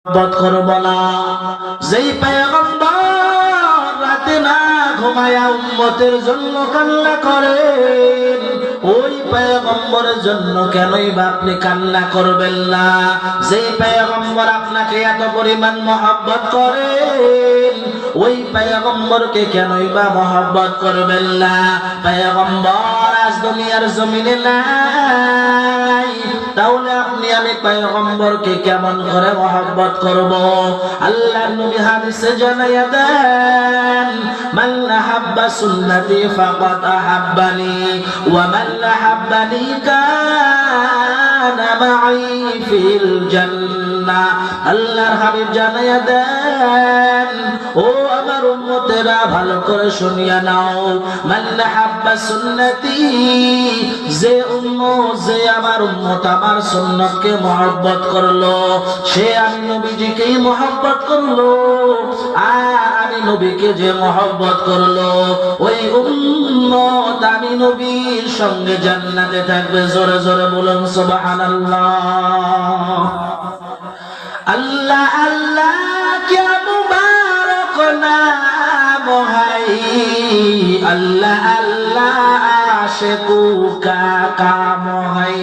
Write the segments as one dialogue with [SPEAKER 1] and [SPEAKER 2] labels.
[SPEAKER 1] মহব্বত করব না। যেই পয়গম্বর রাতে না ঘুমায়া উম্মতের জন্য কান্না করেন, ওই পয়গম্বরের জন্য কেনই বা আপনি কান্না করবেন না? যেই পয়গম্বর আপনাকে এত পরিমাণ মহব্বত করেন, ওই পয়গম্বরকে কেনই বা মহব্বত করবেন না? পয়গম্বর আজ দুনিয়ার জমিনে নাই, তাহলে আপনি আমি পয়গম্বরকে কেমন করে মহব্বত করব? আল্লাহর নবী হাদিসে জানায়া দেন, মান আহাব্বা সুন্নতি ফাকাদ আহাব্বানি ওয়া মান আহাব্বানি কানা মাই ফিল জান্নাহ। আল্লাহর হাবিব জানায়া দেন, ও আমার উম্মতেরা ভালো করে শুনিয়া নাও, মান আহাব্বা সুন্নতি, যে উম্মত, যে আমার উম্মত আমার সুন্নতকে মহব্বত করলো, সে আমি নবীজিকেই মহব্বত করলো। আর আমি নবীকে যে মহব্বত করলো, ওই উম্মত আমি নবীর সঙ্গে জান্নাতে থাকবে। জোরে জোরে বলুন সুবহানাল্লাহ। আল্লাহ আল্লাহ क्या मुबारक नाम है, अल्लाह अल्लाह आशिकों का काम है।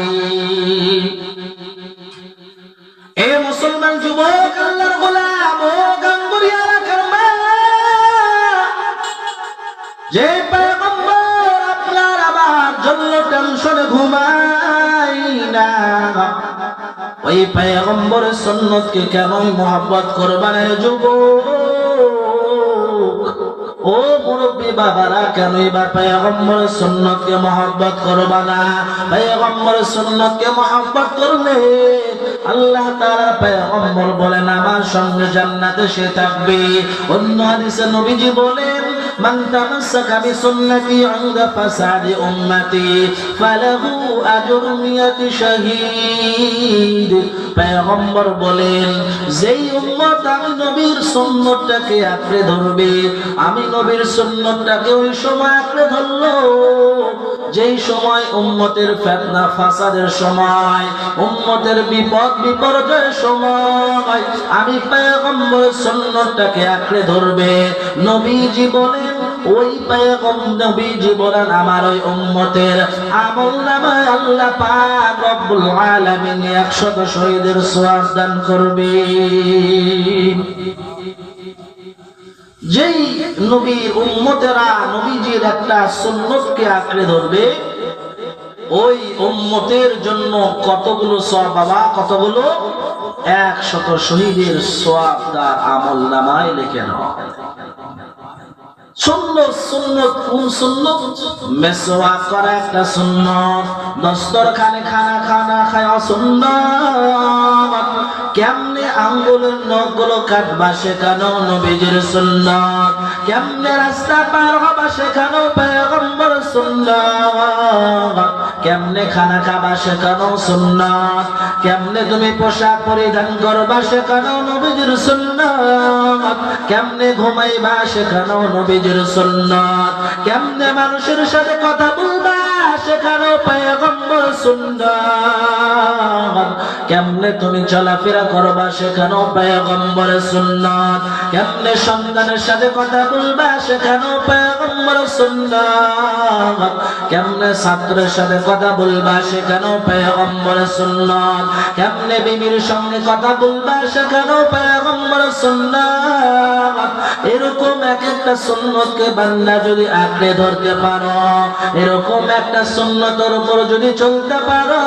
[SPEAKER 1] ए मुसलमान যুবক, আল্লাহর গোলাম ও গাঙ্গুরিয়ারা করমা, যে পয়গম্বর আপনার আমার জন্য টেনশনে ঘুমাই না, ওই পয়গম্বরের সুন্নতকে কেনই মহব্বত করবেন? যুবক ও মুরব্বী বাবারা, কেনই বা পয়গম্বরের সুন্নতকে মহব্বত করবে না? পয়গম্বরের সুন্নতকে মহব্বত করলে আল্লাহ তাআলা পয়গম্বর বলেন আমার সঙ্গে জান্নাতে সে থাকবে। অন্য হাদিসে নবীজি বলেন, মান তামাসসাকা বিসুন্নতি ইনদা ফাসাদি উম্মতি ফালাহু আজরু মিয়াতি শাহীদ। পয়গম্বর বলেন, যেই উম্মত আমি নবীর সুন্নতটাকে আঁকড়ে ধরবে, আমি নবীর সুন্নতটাকে ওই সময় আঁকড়ে ধরলো যেই সময় উম্মতের ফিতনা ফাসাদের সময়, উম্মতের বিপদ বিপর্যয়ের সময় আমি পয়গম্বরের সুন্নতটাকে আঁকড়ে ধরবে। নবীজি বলেন, ওই পয়গম্বর নবীজি বলেন আমার ওই উম্মতের আমলনামায় আল্লাহ পাক রব্বুল আলামিন 100 শহীদের সওয়াব দান করবে। যেই নবীর উম্মতেরা নবীজির একটা সুন্নতকে আঁকড়ে ধরবে, ওই উম্মতের জন্য কতগুলো সওয়াব বাবা, কতগুলো 100 শহীদের সওয়াব তার আমলনামায় লিখে নেওয়া। সুন্নত, সুন্নত কোন সুন্নত? মেসওয়াক করা একটা সুন্নত, দস্তরখানে খানা খাওয়া সুন্নত, কেমনে আঙ্গুলের নখগুলো কাটবা শেখানো নবীজির সুন্নত, কেমনে রাস্তা পার হবা শেখানো পয়গম্বরের সুন্নত, কেমনে খানা খাবা শেখানো সুন্নত, কেমনে তুমি পোশাক পরিধান করবা শেখানো নবীজির সুন্নত, কেমনে ঘুমাইবা শেখানো নবীজির সুন্নত, কেমনে মানুষের সাথে কথা বলবা শেখানো পয়গম্বর সুন্নত, কেমনে তুমি চলাফেরা করবা শেখানো পয়গম্বরের সুন্নত, কেমনে সন্তানের সাথে কথা বলবা শেখানো পয়গম্বরের সুন্নত, কেমনে ছাত্রের সাথে কথা বলবা শেখানো পয়গম্বরের সুন্নত, কেমনে বিবির সঙ্গে কথা বলবা শেখানো পয়গম্বরের সুন্নত। এরকম এক একটা সুন্নতকে বান্দা যদি আঁকড়ে ধরতে পারো, এরকম একটা সুন্নতের উপর যদি চলতে পারো,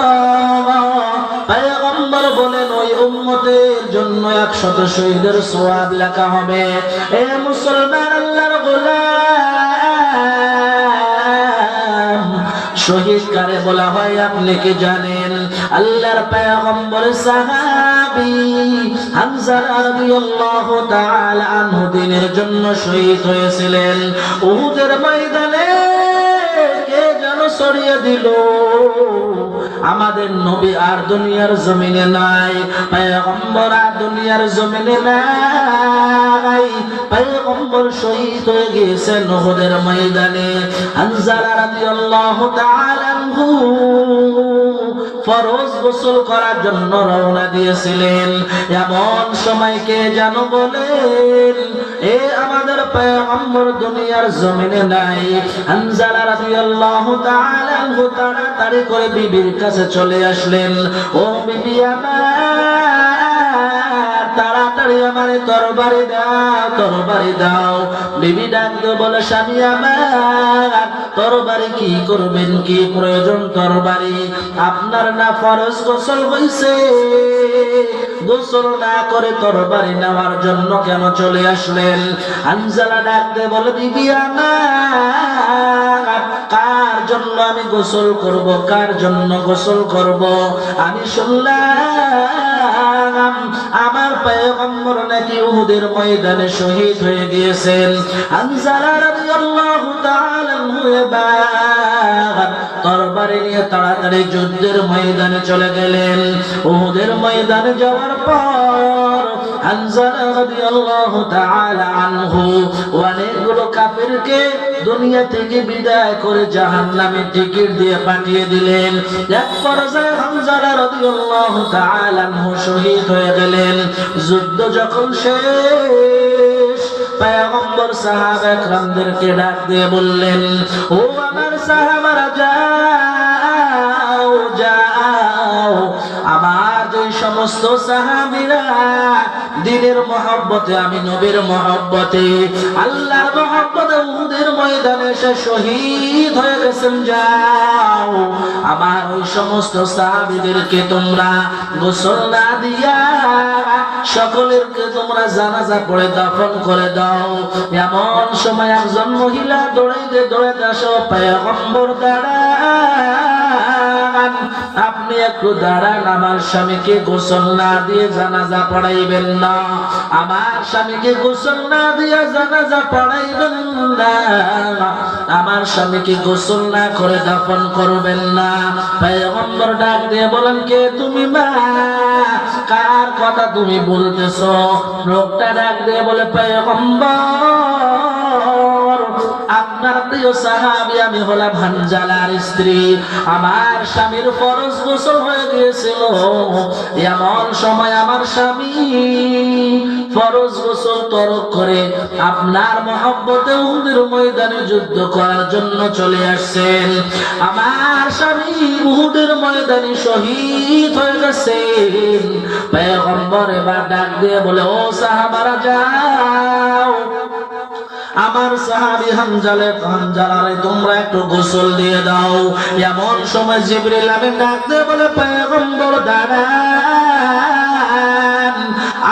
[SPEAKER 1] পয়গম্বর বলেন ওই উম্মতের জন্য 100 শহীদের সওয়াব লেখা হবে। এ মুসলমান আল্লাহর গোলাম, শহীদ কারে বলা হয় আপনি কি জানেন? আল্লাহর পয়গম্বরের সাহাবী হামজা রাদিয়াল্লাহু তাআলা আনহু দ্বীনের জন্য শহীদ হয়েছিলেন। উহুদের ময়দানে কে যেন ছড়িয়ে দিল, আমাদের নবী আর দুনিয়ার জমিনে নাই, পয়গম্বর আর দুনিয়ার জমিনে নাই, পয়গম্বর শহীদ হয়ে গিয়েছেন উহুদের ময়দানে। হামজা রাদিয়াল্লাহু তাআলা আনহু ফরজ গোসল করার জন্য রওনা দিয়েছিলেন। এমন সময় কে যেন বলেন, এ আমাদের পয়গম্বর দুনিয়ার জমিনে নাই। হানজালা রাদিয়াল্লাহু তাআলা আনহু তাড়াতাড়ি করে বিবির কাছে চলে আসলেন। ও বিবি আমার, তাড়াতাড়ি আমারে তরবারি দাও, তরবারি দাও। বিবি ডাকতে বলে, স্বামী আমার, তরবারি কি করবেন, কি প্রয়োজন তরবারি? আপনার না ফরজ গোসল হইছে, গোসল না করে তরবারি নেওয়ার জন্য কেন চলে আসলেন? হানজালা ডাকতে বলে, বিবি আমার, কার জন্য আমি গোসল করব, কার জন্য গোসল করব? আমি শুনলাম আমার পয়গম্বর নাকি উহুদের ময়দানে শহীদ হয়ে গিয়েছেন। হানজালা রাদিয়াল্লাহু তাআলা আনহু এবার তরবারি নিয়ে তাড়াতাড়ি যুদ্ধের ময়দানে চলে গেলেন। উহুদের ময়দানে যাওয়ার পর হানজালা রাদিয়াল্লাহু তাআলা আনহু অনেকগুলো কাফিরকে দুনিয়া থেকে বিদায় করে জাহান্নামে টিকিট দিয়ে পাঠিয়ে দিলেন। এক পর্যায়ে হানজালা রাদিয়াল্লাহু তাআলা আনহু শহীদ হয়ে গেলেন। যুদ্ধ যখন শেষ, পয়গম্বর সাহাবা একরামদেরকে ডাক দিয়ে বললেন, ও আমার সাহাবারা, যাও যাও, আমার যে সমস্ত সাহাবীরা দ্বীনের মহব্বতে, আমি নবীর মহব্বতে, আল্লাহর মহব্বতে উহুদের ময়দানে এসে শহীদ হয়ে গেছেন, যাও আমার ওই সমস্ত সাহাবীদেরকে তোমরা গোসল না দিয়া সকলেরকে তোমরা জানাজা পড়ে দাফন করে দাও। এমন সময় একজন মহিলা দৌড়াইতে দৌড়াইতে আসো, পয়গম্বর দাঁড়ান, আপনি একটু দাঁড়ান, আমার স্বামীকে গোসল না দিয়ে জানাজা পড়াইবেন না, আমার স্বামীকে গোসল না দিয়ে জানাজা পড়াইবেন না, আমার স্বামীকে গোসল না করে দাফন করবেন না। পয়গম্বর ডাক দিয়ে বলেন, কে তুমি মা, কার কথা তুমি বলতেছো? লোকটা ডাক দিয়ে বলে, পয়গম্বর, আপনার প্রিয় সাহাবী আমি হলাম হানজালার স্ত্রী, আমার স্বামীর ফরজ গোসল হয়ে গিয়েছিল। এমন সময় আমার স্বামী ফরজ গোসল তরক করে আপনার মহব্বতে উহুদের ময়দানে যুদ্ধ করার জন্য চলে আসছেন। আমার স্বামী উহুদের ময়দানে শহীদ হয়ে গেছেন। পয়গম্বর এবার ডাক দিয়ে বলে, ও সাহাবারা, যাও, আমার সাহাবী হানজালারে তোমরা একটু গোসল দিয়ে দাও। এমন সময় জিবরিল আমিন ডাক দিয়ে বলে, পয়গম্বর দাঁড়ান,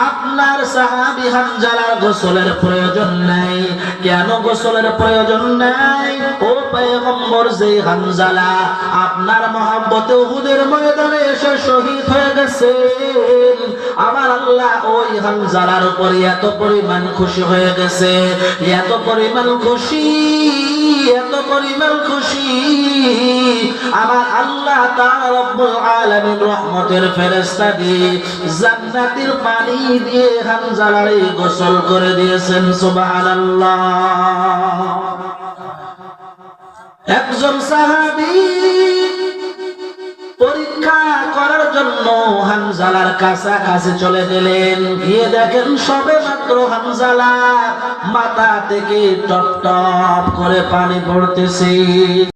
[SPEAKER 1] আপনার সাহাবী হানজালার গোসলের প্রয়োজন নাই। কেন গোসলের প্রয়োজন নাই? ও পয়গম্বর, যে হানজালা আপনার মহব্বতে উহুদের ময়দানে এসে শহীদ হয়ে গেছেন, আমার আল্লাহ ওই হানজালার উপরে এত পরিমাণ খুশি হয়ে গেছে, এত পরিমাণ খুশি, এত পরিমাণ খুশি, আমার আল্লাহ তাআলা রব্বুল আলামিন রহমতের ফেরেশতা দিয়ে জান্নাতের পানি দিয়ে হানজালারে গোসল করে দিয়েছেন। সুবহানাল্লাহ। একজন সাহাবী পরীক্ষা করার জন্য হানজালার কাছাকাছি চলে গেলেন। গিয়ে দেখেন সবে মাত্র হানজালা মাথা থেকে টপ টপ করে পানি পড়তেছে।